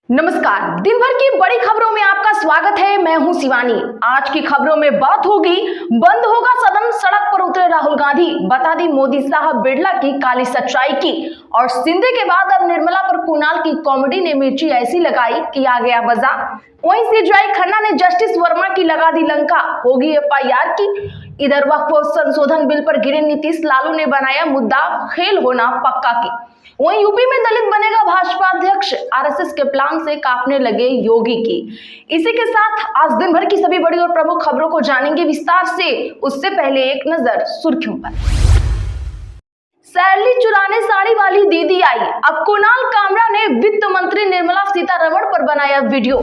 नमस्कार, दिन भर की बड़ी खबरों में आपका स्वागत है। मैं हूं शिवानी। आज की खबरों में बात होगी, बंद होगा सदन, सड़क पर उतरे राहुल गांधी, बता दी मोदी साहब बिरला की काली सच्चाई की, और शिंदे के बाद अब निर्मला पर कुणाल की कॉमेडी ने मिर्ची ऐसी लगाई कि आ गया मजा। वहीं सीजेआई खन्ना ने जस्टिस वर्मा की लगा दी लंका, होगी एफआईआर की। इधर वक्फ संशोधन बिल पर गिरे नीतीश, लालू ने बनाया मुद्दा खेल होना पक्का की। वहीं यूपी में दलित बनेगा भाजपा अध्यक्ष, आरएसएस के प्लान से कांपने लगे योगी की। इसी के साथ आज दिन भर की सभी बड़ी और प्रमुख खबरों को जानेंगे विस्तार से। उससे पहले एक नजर सुर्खियों पर। सैलरी चुराने साड़ी वाली दीदी आई, अब कुणाल कामरा ने वित्त मंत्री निर्मला सीतारमण पर बनाया वीडियो।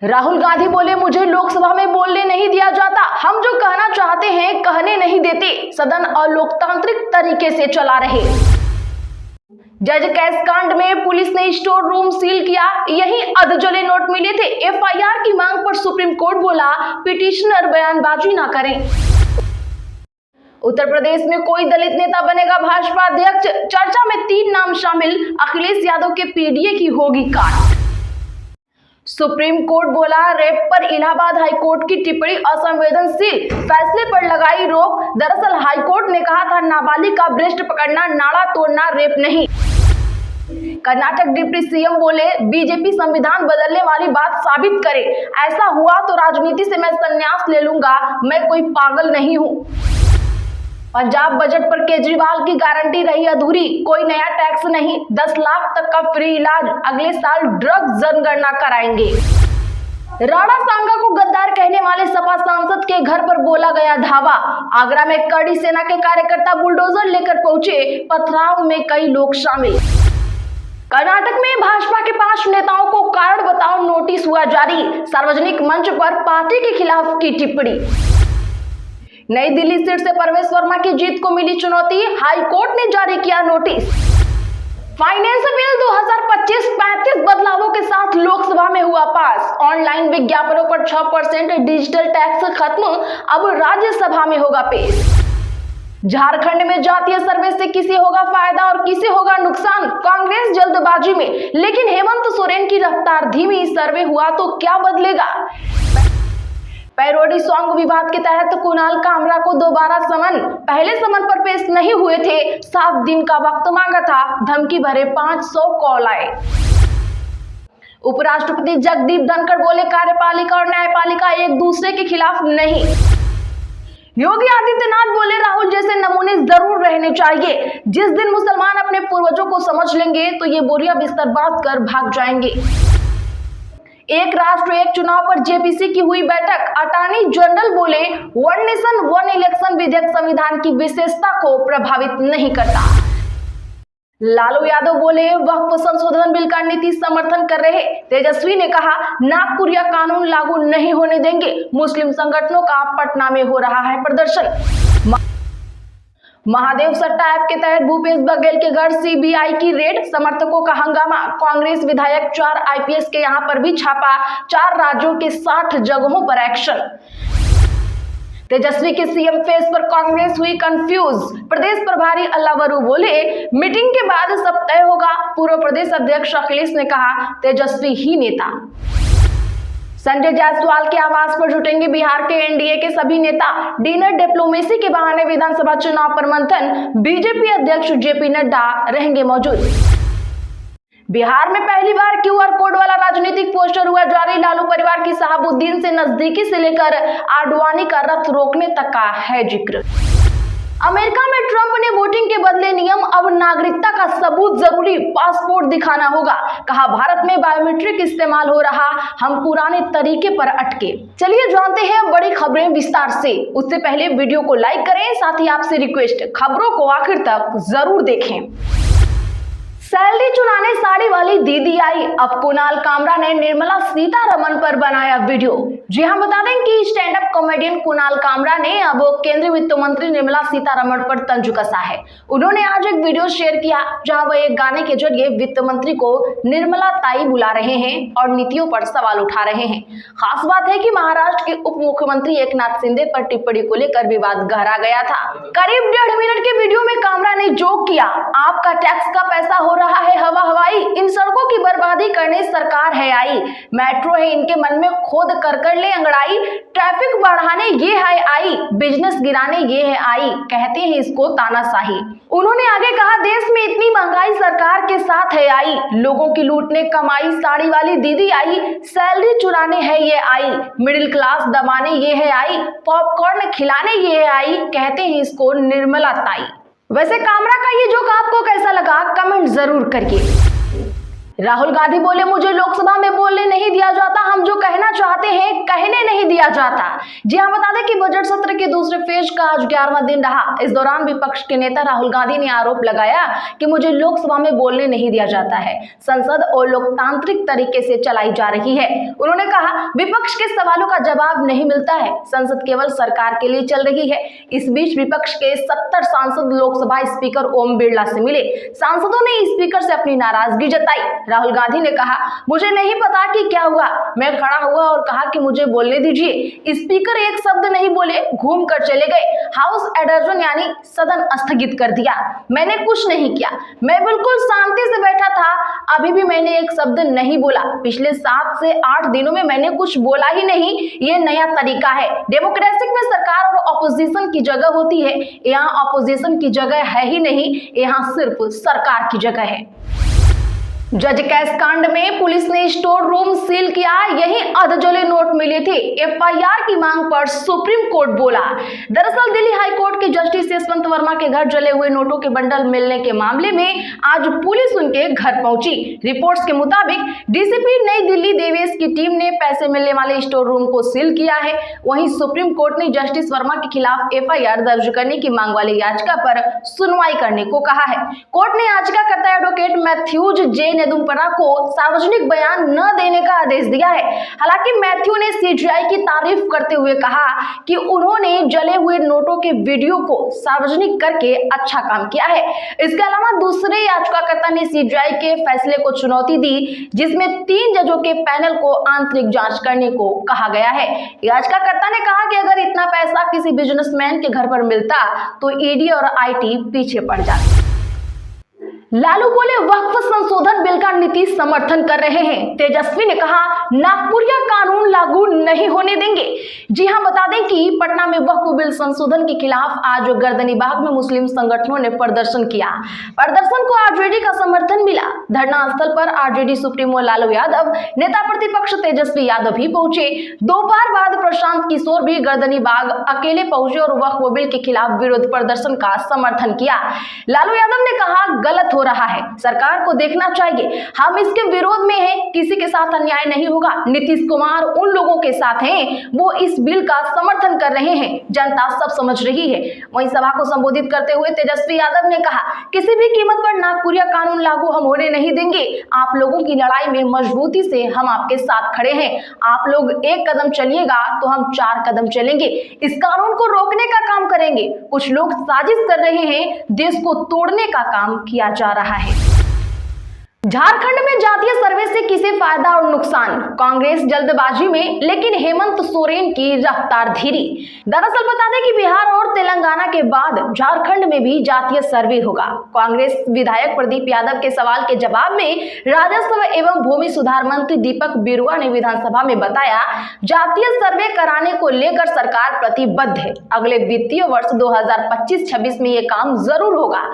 राहुल गांधी बोले, मुझे लोकसभा में बोलने नहीं दिया जाता, हम जो कहना चाहते हैं कहने नहीं देते, सदन अलोकतांत्रिक तरीके से चला रहे। जज कैश कांड में पुलिस ने स्टोर रूम सील किया, यही अधजले नोट मिले थे। एफआईआर की मांग पर सुप्रीम कोर्ट बोला, पिटिशनर बयानबाजी ना करें। उत्तर प्रदेश में कोई दलित नेता बनेगा भाजपा अध्यक्ष, चर्चा में 3 नाम शामिल, अखिलेश यादव के पीडीए की होगी काट। सुप्रीम कोर्ट बोला, रेप पर इलाहाबाद हाईकोर्ट की टिप्पणी असंवेदनशील, फैसले पर लगाई रोक। दरअसल हाईकोर्ट ने कहा था नाबालिग का ब्रेस्ट पकड़ना, नाड़ा तोड़ना रेप नहीं। कर्नाटक डिप्टी सीएम बोले, बीजेपी संविधान बदलने वाली बात साबित करे, ऐसा हुआ तो राजनीति से मैं संन्यास ले लूंगा, मैं कोई पागल नहीं हूं। पंजाब बजट पर केजरीवाल की गारंटी रही अधूरी, कोई नया टैक्स नहीं, 10 लाख तक का फ्री इलाज, अगले साल ड्रग जनगणना कराएंगे। राणा सांगा को गद्दार कहने वाले सपा सांसद के घर पर बोला गया धावा, आगरा में कड़ी सेना के कार्यकर्ता बुलडोजर लेकर पहुंचे, पथराव में कई लोग शामिल। कर्नाटक में भाजपा के 5 नेताओं को कारण बताओ नोटिस हुआ जारी, सार्वजनिक मंच पर पार्टी के खिलाफ की टिप्पणी। नई दिल्ली सीट से परवेश वर्मा की जीत को मिली चुनौती, हाई कोर्ट ने जारी किया नोटिस। फाइनेंस बिल 2025 35 बदलावों के साथ लोकसभा में हुआ पास, ऑनलाइन विज्ञापनों पर 6% डिजिटल टैक्स खत्म, अब राज्यसभा में होगा पेश। झारखंड में जातीय सर्वे से किसे होगा फायदा और किसे होगा नुकसान, कांग्रेस जल्दबाजी में, लेकिन हेमंत सोरेन की रफ्तार धीमी, सर्वे हुआ तो क्या बदलेगा। पैरोडी सॉन्ग विवाद के तहत कुणाल कामरा को दोबारा समन, पहले समन पर पेश नहीं हुए थे, 7 दिन का वक्त मांगा था, धमकी भरे 500 कॉल आए। उपराष्ट्रपति जगदीप धनखड़ बोले, कार्यपालिका और न्यायपालिका एक दूसरे के खिलाफ नहीं। योगी आदित्यनाथ बोले, राहुल जैसे नमूने जरूर रहने चाहिए, जिस दिन मुसलमान अपने पूर्वजों को समझ लेंगे तो ये बोरिया बिस्तर बांध कर भाग जाएंगे। एक राष्ट्र एक चुनाव पर जेपीसी की हुई बैठक, अटॉर्नी जनरल बोले, वन नेशन वन इलेक्शन विधेयक संविधान की विशेषता को प्रभावित नहीं करता। लालू यादव बोले, वक्फ संशोधन बिल का नीतीश समर्थन कर रहे। तेजस्वी ने कहा, नागपुर या कानून लागू नहीं होने देंगे, मुस्लिम संगठनों का पटना में हो रहा है प्रदर्शन। महादेव सट्टा ऐप के तहत भूपेश बघेल के घर सीबीआई की रेड, समर्थकों का हंगामा, कांग्रेस विधायक 4 आईपीएस के यहां पर भी छापा, 4 राज्यों के 60 जगहों पर एक्शन। तेजस्वी के सीएम फेस पर कांग्रेस हुई कंफ्यूज, प्रदेश प्रभारी अल्लावरू बोले, मीटिंग के बाद सब तय होगा, पूर्व प्रदेश अध्यक्ष अखिलेश ने कहा, तेजस्वी ही नेता। संजय जायसवाल के आवास पर जुटेंगे बिहार के एनडीए के सभी नेता, डिनर डिप्लोमेसी के बहाने विधानसभा चुनाव पर मंथन, बीजेपी अध्यक्ष जेपी नड्डा रहेंगे मौजूद। बिहार में पहली बार क्यूआर कोड वाला राजनीतिक पोस्टर हुआ जारी, लालू परिवार की शहाबुद्दीन से नजदीकी से लेकर आडवाणी का रथ रोकने तक का है जिक्र। अमेरिका में ट्रंप ने वोटिंग के बदले नियम, अब नागरिकता का सबूत जरूरी, पासपोर्ट दिखाना होगा, कहा भारत में बायोमेट्रिक इस्तेमाल हो रहा, हम पुराने तरीके पर अटके। चलिए जानते हैं बड़ी खबरें विस्तार से। उससे पहले वीडियो को लाइक करें, साथ ही आपसे रिक्वेस्ट, खबरों को आखिर तक जरूर देखें। सैलरी चुराने साड़ी वाली दीदी आई, अब कुणाल कामरा ने निर्मला सीतारमण पर बनाया वीडियो। जी हां, बता दें कि stand up comedian Kunal Kamra ने अब केंद्रीय वित्त मंत्री निर्मला सीतारमण पर तंज कसा है। उन्होंने आज एक वीडियो शेयर किया जहां वह एक गाने के जरिए वित्त मंत्री को निर्मला ताई बुला रहे हैं और नीतियों पर सवाल उठा रहे हैं। खास बात है कि महाराष्ट्र के उप मुख्यमंत्री एकनाथ शिंदे पर टिप्पणी को लेकर विवाद गहरा गया था। करीब 1.5 मिनट के वीडियो में कामरा ने जोक किया, आपका टैक्स का पैसा हो रहा है हवा हवाई, इन सड़कों की बर्बादी करने सरकार है आई। मेट्रो है इनके मन में खोद कर ले अंगड़ाई, ट्रैफिक बढ़ाने ये है आई, बिजनेस गिराने ये है आई, कहते हैं इसको तानाशाही। उन्होंने आगे कहा, देश में इतनी महंगाई सरकार के साथ है आई, लोगों की लूटने कमाई साड़ी वाली दीदी आई, सैलरी चुराने है ये आई, मिडिल क्लास दबाने ये है आई, पॉपकॉर्न खिलाने ये है आई, कहते हैं इसको निर्मला ताई। वैसे कामरा का ये जोक आपको कैसा लगा, कमेंट जरूर करिए। राहुल गांधी बोले, मुझे लोकसभा में बोलने नहीं दिया जाता, हम जो कहना चाहते हैं कहने नहीं दिया जाता। जी हां, बता दें कि बजट सत्र के दूसरे फेज का आज 11वां दिन रहा। इस दौरान विपक्ष के नेता राहुल गांधी ने आरोप लगाया कि मुझे लोकसभा में बोलने नहीं दिया जाता है, संसद और लोकतांत्रिक तरीके से चलाई जा रही है। उन्होंने कहा, विपक्ष के सवालों का जवाब नहीं मिलता है, संसद केवल सरकार के लिए चल रही है। इस बीच विपक्ष के 70 सांसद लोकसभा स्पीकर ओम बिरला से मिले। सांसदों ने स्पीकर से अपनी नाराजगी जताई। राहुल गांधी ने कहा, मुझे नहीं पता कि क्या हुआ, मैं खड़ा हुआ और कहा कि मुझे बोलने दीजिए। स्पीकर एक शब्द नहीं बोले, घूम कर चले गए। हाउस एडजर्न यानी सदन स्थगित कर दिया। मैंने कुछ नहीं किया, मैं बिल्कुल शांति से बैठा था, अभी भी मैंने एक शब्द नहीं बोला। पिछले 7 से 8 दिनों में मैंने कुछ बोला ही नहीं। ये नया तरीका है। डेमोक्रेसी में सरकार और ऑपोजिशन की जगह होती है, यहाँ ऑपोजिशन की जगह है ही नहीं, यहाँ सिर्फ सरकार की जगह है। जज कैश कांड में पुलिस ने स्टोर रूम सील किया, यही अधजले नोट मिले थे। एफआईआर की मांग पर सुप्रीम कोर्ट बोला। दरअसल दिल्ली हाई कोर्ट के जस्टिस यशवंत वर्मा के घर जले हुए नोटों के बंडल मिलने के मामले में आज पुलिस उनके घर पहुंची। रिपोर्ट्स के मुताबिक डीसीपी नई दिल्ली देवेश की टीम ने पैसे मिलने वाले स्टोर रूम को सील किया है। वहीं सुप्रीम कोर्ट ने जस्टिस वर्मा के खिलाफ एफआईआर दर्ज करने की मांग वाली याचिका पर सुनवाई करने को कहा है। कोर्ट ने याचिकाकर्ता एडवोकेट मैथ्यूज जे नेदुम्परा को सार्वजनिक बयान न देने का आदेश दिया है। हालांकि मैथ्यू ने सीजीआई की तारीफ करते हुए कहा कि उन्होंने जले हुए नोटों के वीडियो को सार्वजनिक करके अच्छा काम किया है। इसके अलावा दूसरे याचिकाकर्ता ने सीजीआई के फैसले को चुनौती दी, जिसमें 3 जजों के पैनल को आंतरिक जांच करने को कहा गया है। याचिकाकर्ता ने कहा कि अगर इतना पैसा किसी बिजनेसमैन के घर पर मिलता तो ईडी और आईटी पीछे पड़ जाती। लालू बोले, वक्फ संशोधन बिल का नीतीश समर्थन कर रहे हैं। तेजस्वी ने कहा, नागपुरिया कानून लागू नहीं होने देंगे। जी हां, बता दें कि पटना में वक्फ बिल संशोधन के खिलाफ आज गर्दनीबाग में मुस्लिम संगठनों ने प्रदर्शन किया। प्रदर्शन को आरजेडी का समर्थन मिला। धरना स्थल पर आरजेडी सुप्रीमो लालू यादव, नेता प्रतिपक्ष तेजस्वी यादव भी पहुंचे। दोपहर बाद प्रशांत किशोर भी गर्दनीबाग अकेले पहुंचे और वक्फ बिल के खिलाफ विरोध प्रदर्शन का समर्थन किया। लालू यादव ने कहा, गलत हो रहा है, सरकार को देखना चाहिए, हम इसके विरोध में हैं, किसी के साथ अन्याय नहीं होगा। नीतीश कुमार उन लोगों के साथ हैं, वो इस बिल का समर्थन कर रहे हैं, जनता सब समझ रही है। वहीं सभा को संबोधित करते हुए तेजस्वी यादव ने कहा, किसी भी कीमत पर नागपुरिया कानून लागू हम होने नहीं देंगे। आप लोगों की लड़ाई में मजबूती से हम आपके साथ खड़े हैं। आप लोग एक कदम चलिएगा तो हम 4 कदम चलेंगे। इस कानून को रोकने का काम करेंगे। कुछ लोग साजिश कर रहे हैं, देश को तोड़ने का काम किया जा रहा है। झारखंड में जातीय सर्वे से किसे फायदा और नुकसान, कांग्रेस जल्दबाजी में, लेकिन हेमंत सोरेन की रफ्तार धीरी। दरअसल बता दें कि बिहार और तेलंगाना के बाद झारखंड में भी जातीय सर्वे होगा। कांग्रेस विधायक प्रदीप यादव के सवाल के जवाब में राजस्व एवं भूमि सुधार मंत्री दीपक बिरुआ ने विधानसभा में बताया, जातीय सर्वे कराने को लेकर सरकार प्रतिबद्ध है। अगले वित्तीय वर्ष 2025-26 में ये काम जरूर होगा।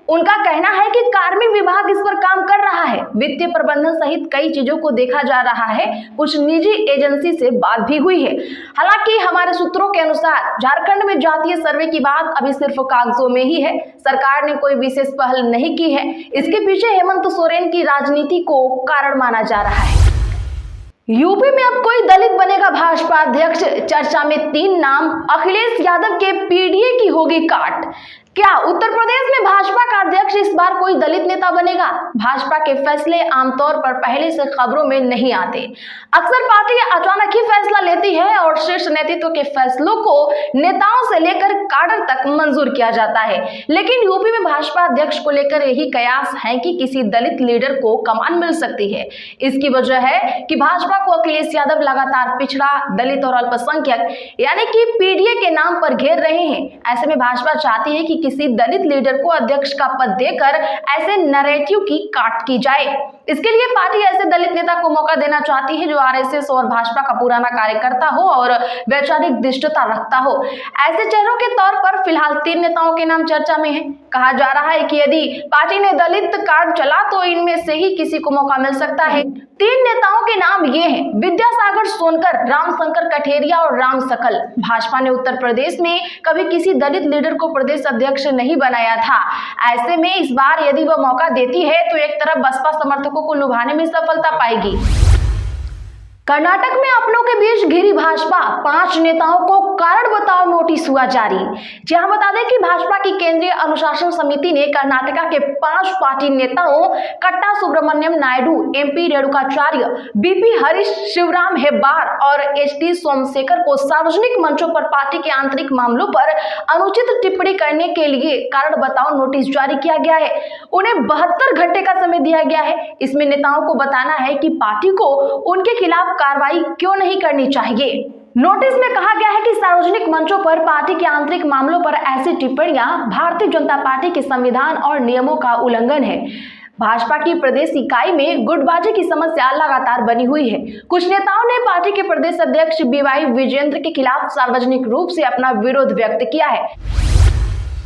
उनका कहना है कि कार्मिक विभाग इस पर काम कर रहा है। वित्तीय प्रबंधन सहित कई चीजों को देखा जा रहा है। कुछ निजी एजेंसी से बात भी हुई है। हालांकि हमारे सूत्रों के अनुसार झारखंड में जातीय सर्वे की बात अभी सिर्फ कागजों में ही है। सरकार ने कोई विशेष पहल नहीं की है। इसके पीछे हेमंत सोरेन की राजनीति को कारण माना जा रहा है। यूपी में अब कोई दलित बनेगा भाजपा अध्यक्ष, चर्चा में 3 नाम, अखिलेश यादव के पीडीए की होगी काट। क्या उत्तर प्रदेश में भाजपा का अध्यक्ष इस बार कोई दलित नेता बनेगा? भाजपा के फैसले आमतौर पर पहले से खबरों में नहीं आते। अक्सर पार्टी अचानक ही फैसला लेती है और शीर्ष नेतृत्व के फैसलों को नेताओं से लेकर काडर तक मंजूर किया जाता है। लेकिन यूपी में भाजपा अध्यक्ष को लेकर यही कयास है कि किसी दलित लीडर को कमान मिल सकती है। इसकी वजह है कि भाजपा को अखिलेश यादव लगातार पिछड़ा, दलित और अल्पसंख्यक यानी कि पीडीए के नाम पर घेर रहे हैं। ऐसे में भाजपा चाहती है कि किसी दलित लीडर को अध्यक्ष का पद देकर ऐसे नैरेटिव की काट की जाए। इसके लिए पार्टी ऐसे दलित नेता को मौका देना चाहती है जो आरएसएस और भाजपा का पुराना कार्यकर्ता हो और वैचारिक दिष्टता रखता हो। ऐसे चेहरों के तौर पर फिलहाल 3 नेताओं के नाम चर्चा में है। कहा जा रहा है कि यदि पार्टी ने दलित कार्ड चला तो इनमें से ही किसी को मौका मिल सकता है। 3 नेताओं के नाम ये हैं: विद्यासागर सोनकर, रामशंकर कठेरिया और राम सकल। भाजपा ने उत्तर प्रदेश में कभी किसी दलित लीडर को प्रदेश अध्यक्ष नहीं बनाया था। ऐसे में इस बार यदि वह मौका देती है तो एक तरफ बसपा समर्थकों को लुभाने में सफलता पाएगी। कर्नाटक में अपनों के बीच घिरी भाजपा, 5 नेताओं को कारण बताओ नोटिस हुआ जारी। जहां बता दें कि भाजपा की केंद्रीय अनुशासन समिति ने कर्नाटका के 5 पार्टी नेताओं कट्टा सुब्रमण्यम नायडू, एमपी रेणुकाचार्य, बीपी हरीश, शिवराम हेब्बार और एचडी सोमशेखर को सार्वजनिक मंचों पर पार्टी के आंतरिक मामलों पर अनुचित टिप्पणी करने के लिए कारण बताओ नोटिस जारी किया गया है। उन्हें 72 घंटे का समय दिया गया है। इसमें नेताओं को बताना है कि पार्टी को उनके खिलाफ कार्रवाई क्यों नहीं करनी चाहिए। नोटिस में कहा गया है कि सार्वजनिक मंचों पर पार्टी के आंतरिक मामलों पर ऐसी टिप्पणियां भारतीय जनता पार्टी के संविधान और नियमों का उल्लंघन है। भाजपा की प्रदेश इकाई में गुटबाजी की समस्या लगातार बनी हुई है। कुछ नेताओं ने पार्टी के प्रदेश अध्यक्ष बीवाई विजेंद्र के खिलाफ सार्वजनिक रूप से अपना विरोध व्यक्त किया है।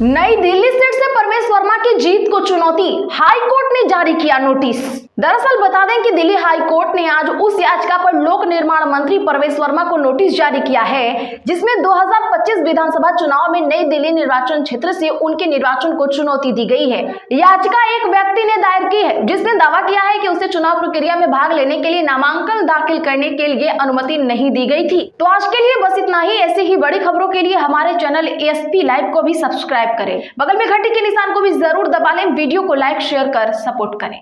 नई दिल्ली सीट से परवेश वर्मा की जीत को चुनौती, हाई कोर्ट ने जारी किया नोटिस। दरअसल बता दें कि दिल्ली हाई कोर्ट ने आज उस याचिका पर लोक निर्माण मंत्री परवेश वर्मा को नोटिस जारी किया है जिसमें 2025 विधानसभा चुनाव में नई दिल्ली निर्वाचन क्षेत्र से उनके निर्वाचन को चुनौती दी गई है। याचिका एक व्यक्ति ने दायर की है जिसने दावा किया है कि उसे चुनाव प्रक्रिया में भाग लेने के लिए नामांकन दाखिल करने के लिए अनुमति नहीं दी गई थी। तो आज के लिए बस इतना ही। ऐसी ही बड़ी खबरों के लिए हमारे चैनल एएसपी लाइव को भी सब्सक्राइब करें। बगल में घंटी के निशान को भी जरूर दबा लें। वीडियो को लाइक शेयर कर सपोर्ट करें।